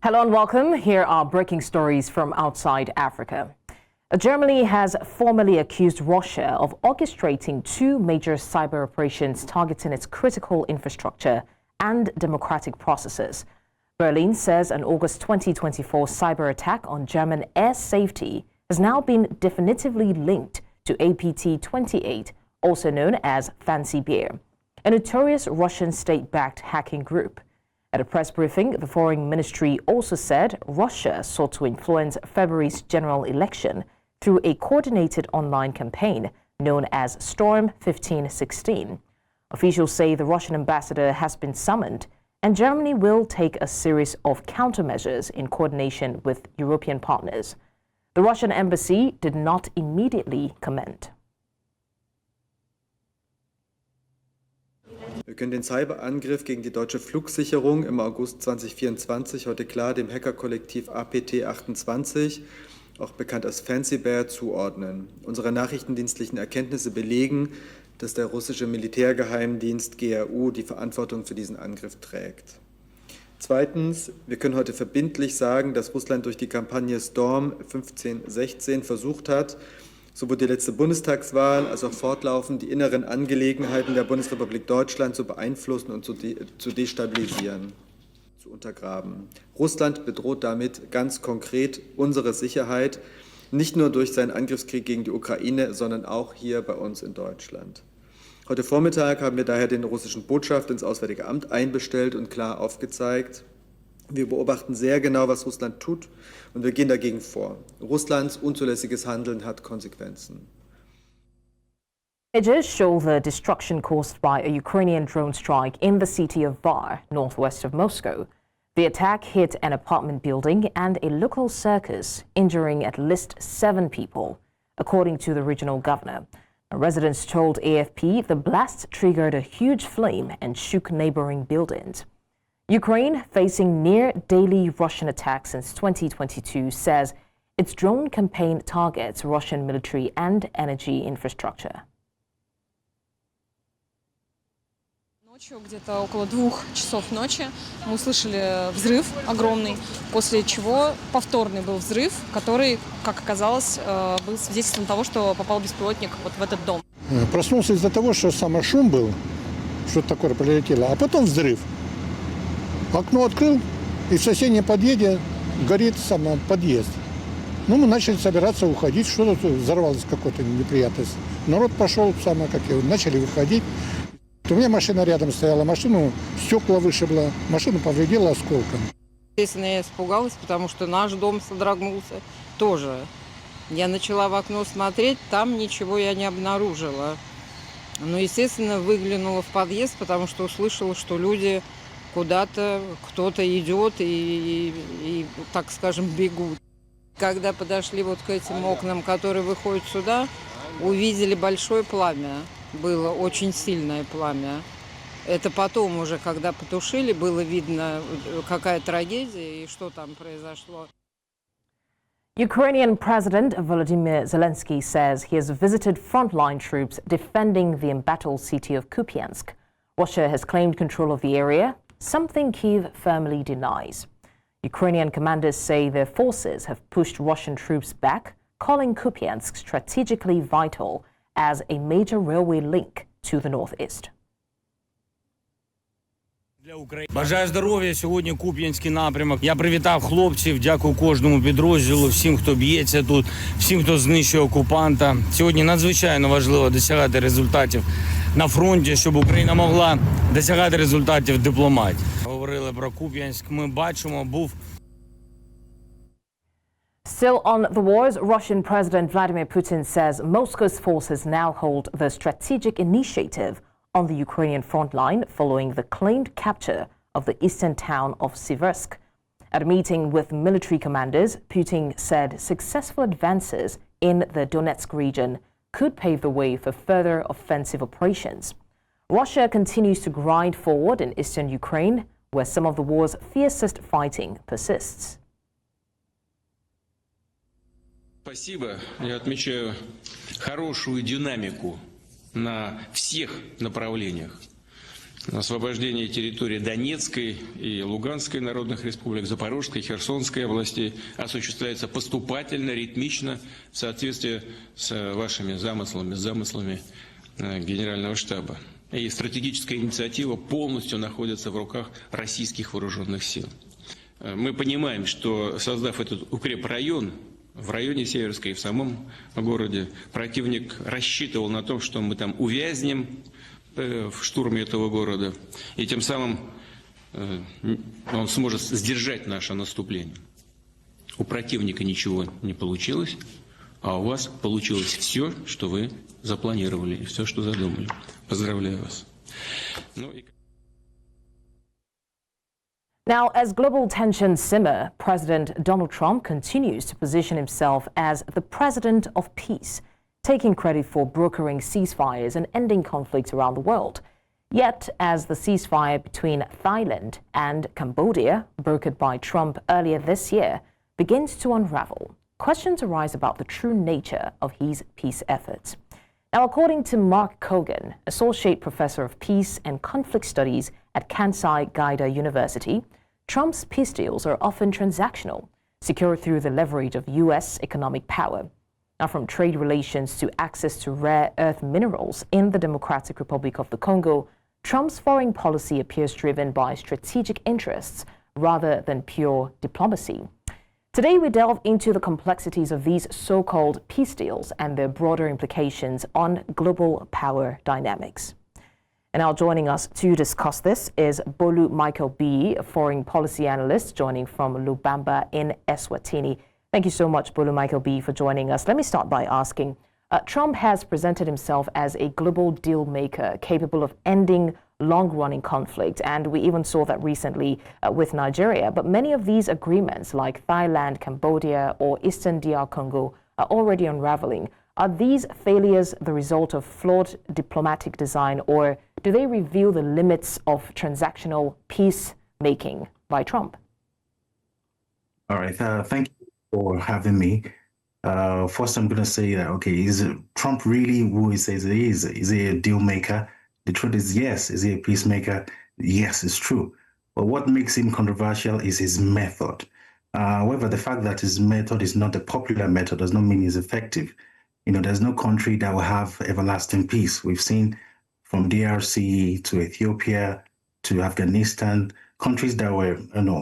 Hello and welcome. Here are breaking stories from outside Africa. Germany has formally accused Russia of orchestrating two major cyber operations targeting its critical infrastructure and democratic processes. Berlin says an August 2024 cyber attack on German air safety has now been definitively linked to APT-28, also known as Fancy Bear, a notorious Russian state-backed hacking group. At a press briefing, the Foreign Ministry also said Russia sought to influence February's general election through a coordinated online campaign known as Storm 1516. Officials say the Russian ambassador has been summoned, and Germany will take a series of countermeasures in coordination with European partners. The Russian embassy did not immediately comment. Wir können den Cyberangriff gegen die deutsche Flugsicherung im August 2024 heute klar dem Hackerkollektiv APT28, auch bekannt als Fancy Bear, zuordnen. Unsere nachrichtendienstlichen Erkenntnisse belegen, dass der russische Militärgeheimdienst GRU die Verantwortung für diesen Angriff trägt. Zweitens, wir können heute verbindlich sagen, dass Russland durch die Kampagne Storm 1516 versucht hat, sowohl die letzte Bundestagswahl als auch fortlaufend die inneren Angelegenheiten der Bundesrepublik Deutschland zu beeinflussen und zu destabilisieren, zu untergraben. Russland bedroht damit ganz konkret unsere Sicherheit, nicht nur durch seinen Angriffskrieg gegen die Ukraine, sondern auch hier bei uns in Deutschland. Heute Vormittag haben wir daher den russischen Botschafter ins Auswärtige Amt einbestellt und klar aufgezeigt: Wir beobachten sehr genau, was Russland tut, und wir gehen dagegen vor. Russlands unzulässiges Handeln hat Konsequenzen. Images show the destruction caused by a Ukrainian drone strike in the city of Tver, northwest of Moscow. The attack hit an apartment building and a local circus, injuring at least 7 people, according to the regional governor. Residents told AFP the blast triggered a huge flame and shook neighboring buildings. Ukraine, facing near-daily Russian attacks since 2022, says its drone campaign targets Russian military and energy infrastructure. Ночью, где-то около 2 часов ночи, мы услышали взрыв огромный, после чего повторный был взрыв, который, как оказалось, был свидетельством того, что попал беспилотник вот в этот дом. Проснулся из-за того, что самый шум был, что-то такое прилетело, а потом взрыв. Окно открыл, и в соседнем подъезде горит сам подъезд. Ну, мы начали собираться уходить, что-то взорвалось, какое-то неприятность. Народ пошел, начали выходить. У меня машина рядом стояла, машину стекла вышибло, машину повредила осколком. Естественно, я испугалась, потому что наш дом содрогнулся тоже. Я начала в окно смотреть, там ничего я не обнаружила. Но, естественно, выглянула в подъезд, потому что услышала, что люди куда-то, кто-то идет и, так скажем, бегут. Когда подошли вот к этим окнам, которые выходят сюда, увидели большое пламя. Было очень сильное пламя. Это потом уже, когда потушили, было видно, какая трагедия и что там произошло. Ukrainian President Volodymyr Zelensky says he has visited frontline troops defending the embattled city of Kupiansk. Russia has claimed control of the area, something Kyiv firmly denies. Ukrainian commanders say their forces have pushed Russian troops back, calling Kupiansk strategically vital as a major railway link to the northeast. Бажаю здоров'я. Сьогодні Куп'янський напрямок. Я привітав хлопців, дякую кожному підрозділу, всім, хто б'ється тут, всім, хто знищує окупанта. Сьогодні надзвичайно важливо досягати результатів на фронті, щоб Україна могла досягати результатів в дипломатії. Говорили про Куп'янськ, ми бачимо, був. Still on the wars, Russian President Vladimir Putin says Moscow's forces now hold the strategic initiative on the Ukrainian front line following the claimed capture of the eastern town of Tver. At a meeting with military commanders, Putin said successful advances in the Donetsk region could pave the way for further offensive operations. Russia continues to grind forward in eastern Ukraine, where some of the war's fiercest fighting persists. Спасибо. Я отмечаю хорошую динамику на всех направлениях. Освобождение территории Донецкой и Луганской народных республик, Запорожской, Херсонской областей осуществляется поступательно, ритмично, в соответствии с вашими замыслами, с замыслами Генерального штаба. И стратегическая инициатива полностью находится в руках российских вооруженных сил. Мы понимаем, что, создав этот укрепрайон, в районе Северской и в самом городе, противник рассчитывал на то, что мы там увязнем в штурме этого города, и тем самым он сможет сдержать наше наступление. У противника ничего не получилось, а у вас получилось все, что вы запланировали, и все, что задумали. Поздравляю вас. Now, as global tensions simmer, President Donald Trump continues to position himself as the president of peace, taking credit for brokering ceasefires and ending conflicts around the world. Yet, as the ceasefire between Thailand and Cambodia, brokered by Trump earlier this year, begins to unravel, questions arise about the true nature of his peace efforts. Now, according to Mark Kogan, Associate Professor of Peace and Conflict Studies at Kansai Gaida University, Trump's peace deals are often transactional, secured through the leverage of U.S. economic power. Now, from trade relations to access to rare earth minerals in the Democratic Republic of the Congo, Trump's foreign policy appears driven by strategic interests rather than pure diplomacy. Today, we delve into the complexities of these so-called peace deals and their broader implications on global power dynamics. And now joining us to discuss this is Bolu Michael B., a foreign policy analyst joining from Lubamba in Eswatini. Thank you so much, Bolu Michael B., for joining us. Let me start by asking, Trump has presented himself as a global deal maker capable of ending long-running conflict, and we even saw that recently with Nigeria. But many of these agreements, like Thailand, Cambodia, or Eastern DR Congo, are already unraveling. Are these failures the result of flawed diplomatic design, or do they reveal the limits of transactional peacemaking by Trump? All right. Thank you for having me. First, I'm going to say that, okay, is Trump really who he says he is? Is he a deal maker? The truth is, yes. Is he a peacemaker? Yes, it's true. But what makes him controversial is his method. However, the fact that his method is not a popular method does not mean he's effective. You know, there's no country that will have everlasting peace. We've seen from DRC to Ethiopia to Afghanistan, countries that were,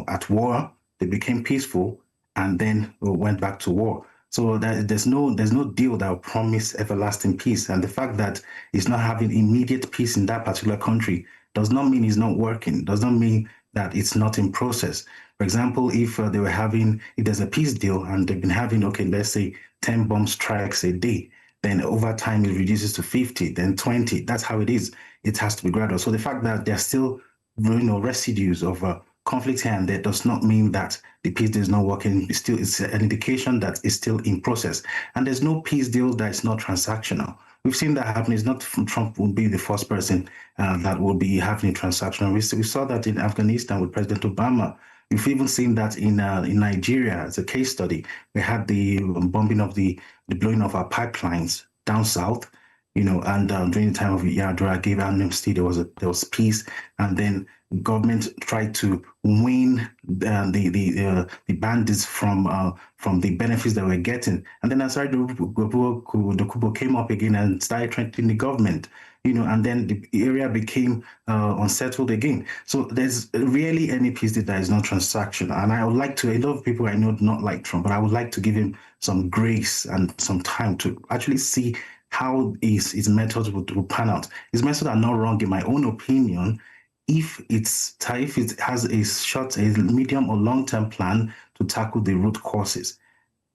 at war, they became peaceful and then went back to war. So there's no deal that will promise everlasting peace. And the fact that he's not having immediate peace in that particular country does not mean he's not working, does not mean that it's not in process. For example, if there's a peace deal and they've been having, let's say 10 bomb strikes a day, then over time it reduces to 50, then 20. That's how it is. It has to be gradual. So the fact that there's still, residues of conflict here and there does not mean that the peace deal is not working. It's an indication that it's still in process. And there's no peace deal that is not transactional. We've seen that happen. It's not Trump will be the first person that will be having a transactional. We saw that in Afghanistan with President Obama. We've even seen that in Nigeria as a case study. We had the bombing of the blowing of our pipelines down south, and during the time of Yadra gave amnesty, there was peace, and then government tried to wean the bandits from the benefits that we're getting, and then Asari Dokubo came up again and started threatening the government, and then the area became unsettled again. So there's really any peace deal that is not transactional, and I would like to. A lot of people I know do not like Trump, but I would like to give him some grace and some time to actually see how his methods will pan out. His methods are not wrong, in my own opinion, if it has a medium or long-term plan to tackle the root causes.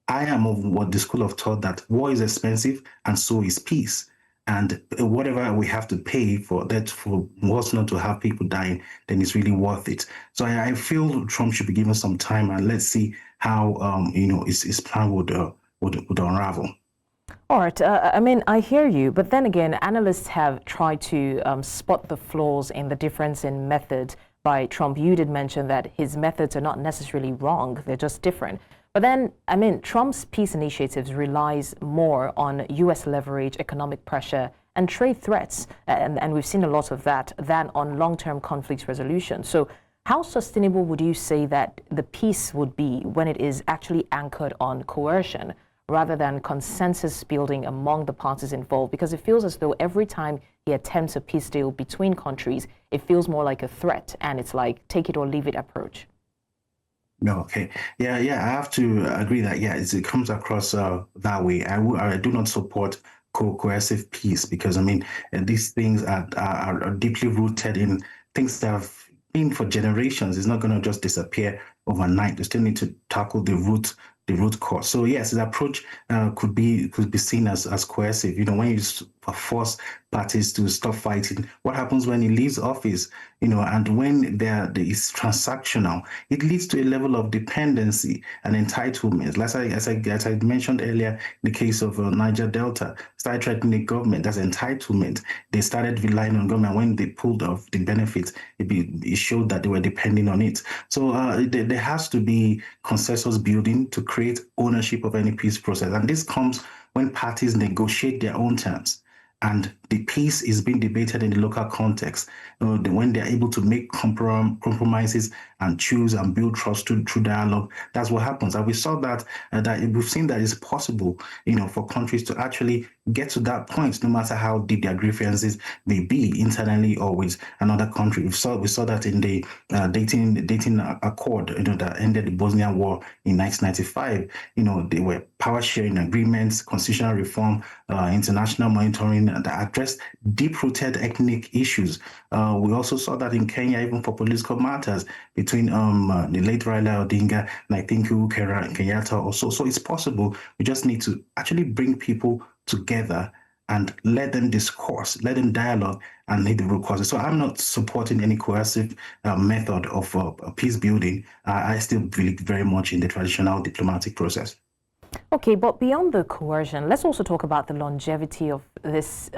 I am of what the school of thought that war is expensive and so is peace. And whatever we have to pay for that, for what's not to have people dying, then it's really worth it. So I feel Trump should be given some time, and let's see how his plan would unravel. All right. I hear you, but then again, analysts have tried to spot the flaws in the difference in method by Trump. You did mention that his methods are not necessarily wrong, they're just different. But then, Trump's peace initiatives relies more on U.S. leverage, economic pressure, and trade threats, and we've seen a lot of that, than on long-term conflict resolution. So how sustainable would you say that the peace would be when it is actually anchored on coercion rather than consensus building among the parties involved? Because it feels as though every time he attempts a peace deal between countries, it feels more like a threat, and it's like take it or leave it approach. No, okay. Yeah, I have to agree that, it comes across that way. I do not support coercive peace because, I mean, these things are deeply rooted in things that have been for generations. It's not going to just disappear overnight. You still need to tackle the root cause. So yes, the approach could be seen as coercive. You know, when you force parties to stop fighting, what happens when he leaves office? You know, and when there is transactional, it leads to a level of dependency and entitlement. As I mentioned earlier, the case of Niger Delta, started threatening the government. That's entitlement. They started relying on government. When they pulled off the benefits, it showed that they were depending on it. So there has to be consensus building to create ownership of any peace process. And this comes when parties negotiate their own terms and the peace is being debated in the local context. When they're able to make compromises and choose and build trust through dialogue, that's what happens. And we saw that we've seen that it's possible, you know, for countries to actually get to that point, no matter how deep their grievances may be internally or with another country. We saw that in the Dayton Accord, you know, that ended the Bosnian War in 1995. You know, there were power sharing agreements, constitutional reform, international monitoring that addressed deep-rooted ethnic issues. We also saw that in Kenya, even for political matters, between the late Raila Odinga and I think Kenyatta also. So it's possible. We just need to actually bring people together and let them discourse, let them dialogue, and hit the root causes. So I'm not supporting any coercive method of peace building. I still believe very much in the traditional diplomatic process. Okay, but beyond the coercion, let's also talk about the longevity of this,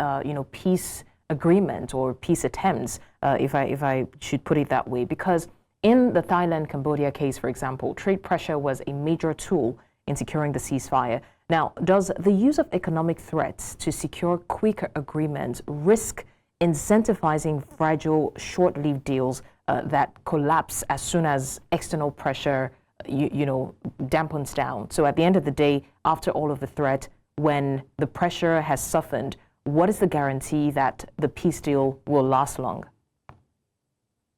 peace agreement or peace attempts, if I should put it that way. Because in the Thailand-Cambodia case, for example, trade pressure was a major tool in securing the ceasefire. Now, does the use of economic threats to secure quicker agreements risk incentivizing fragile, short-lived deals that collapse as soon as external pressure dampens down? So at the end of the day, after all of the threat, when the pressure has softened, what is the guarantee that the peace deal will last long?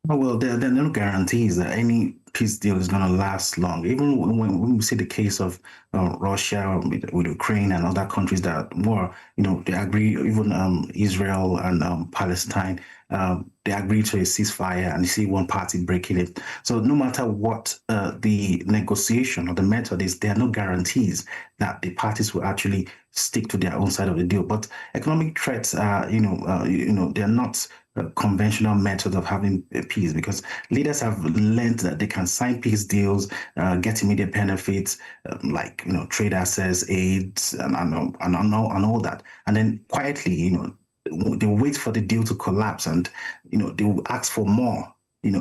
Well, there are no guarantees that any peace deal is going to last long. Even when we see the case of Russia with Ukraine and other countries that were, they agree, even Israel and Palestine, they agree to a ceasefire and you see one party breaking it. So no matter what the negotiation or the method is, there are no guarantees that the parties will actually stick to their own side of the deal. But economic threats are, they're not conventional methods of having peace, because leaders have learned that they can sign peace deals, get immediate benefits, like trade access, aid, and all that, and then quietly, they wait for the deal to collapse, and they will ask for more.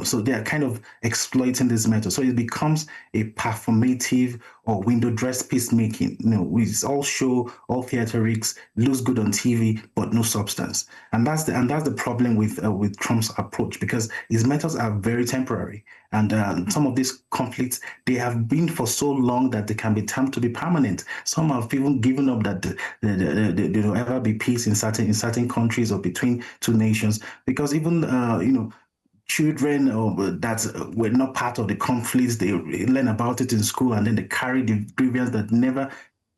So they are kind of exploiting this method. So it becomes a performative or window dress peacemaking. We all show, all theatrics, looks good on TV, but no substance. And that's the problem with Trump's approach, because his methods are very temporary. And some of these conflicts, they have been for so long that they can be termed to be permanent. Some have even given up that there will ever be peace in certain countries or between two nations, because even children that were not part of the conflicts, they learn about it in school and then they carry the grievance that never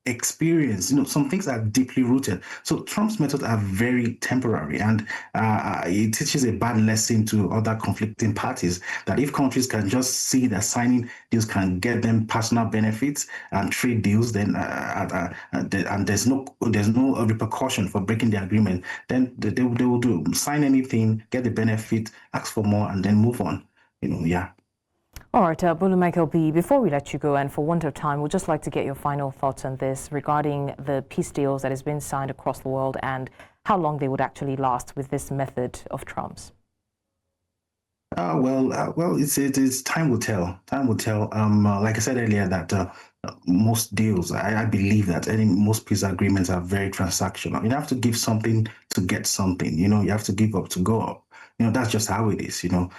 experienced. Some things are deeply rooted. So Trump's methods are very temporary, and it teaches a bad lesson to other conflicting parties that if countries can just see that signing deals can get them personal benefits and trade deals, then and there's no repercussion for breaking the agreement, then they will do sign anything, get the benefit, ask for more, and then move on. All right, Volodymyr B, before we let you go, and for want of time, we'd just like to get your final thoughts on this regarding the peace deals that has been signed across the world and how long they would actually last with this method of Trump's. Well, it's time will tell. Time will tell. Like I said earlier, that most deals, I believe that most peace agreements are very transactional. You have to give something to get something. You know, you have to give up to go up. You know, that's just how it is. You know,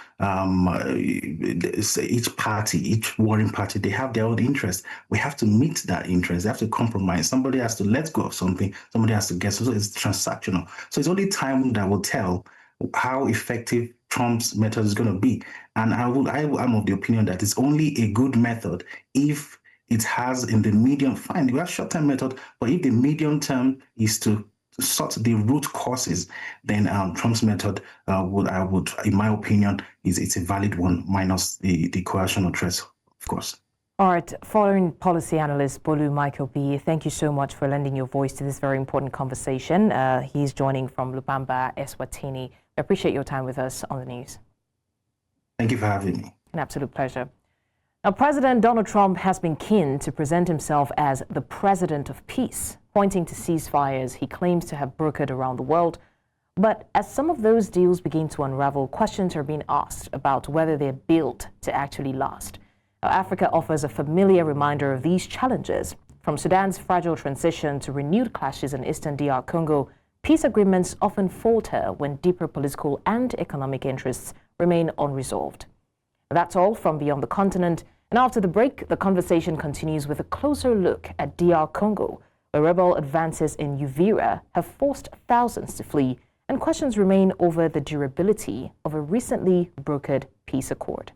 each party, each warring party, they have their own interest. We have to meet that interest. They have to compromise. Somebody has to let go of something. Somebody has to get. So it's transactional. So it's only time that will tell how effective Trump's method is going to be. And I'm of the opinion that it's only a good method if it has in the medium, fine, we have short-term method, but if the medium term is to sort the root causes, then Trump's method would, in my opinion, it's a valid one, minus the coercion or threats, of course. All right, foreign policy analyst Bolu Michael B., thank you so much for lending your voice to this very important conversation. He's joining from Lubamba, Eswatini. I appreciate your time with us on the news. Thank you for having me. An absolute pleasure. Now, President Donald Trump has been keen to present himself as the president of peace, pointing to ceasefires he claims to have brokered around the world. But as some of those deals begin to unravel, questions are being asked about whether they're built to actually last. Now, Africa offers a familiar reminder of these challenges. From Sudan's fragile transition to renewed clashes in eastern DR Congo, peace agreements often falter when deeper political and economic interests remain unresolved. That's all from Beyond the Continent. And after the break, the conversation continues with a closer look at DR Congo, where rebel advances in Uvira have forced thousands to flee, and questions remain over the durability of a recently brokered peace accord.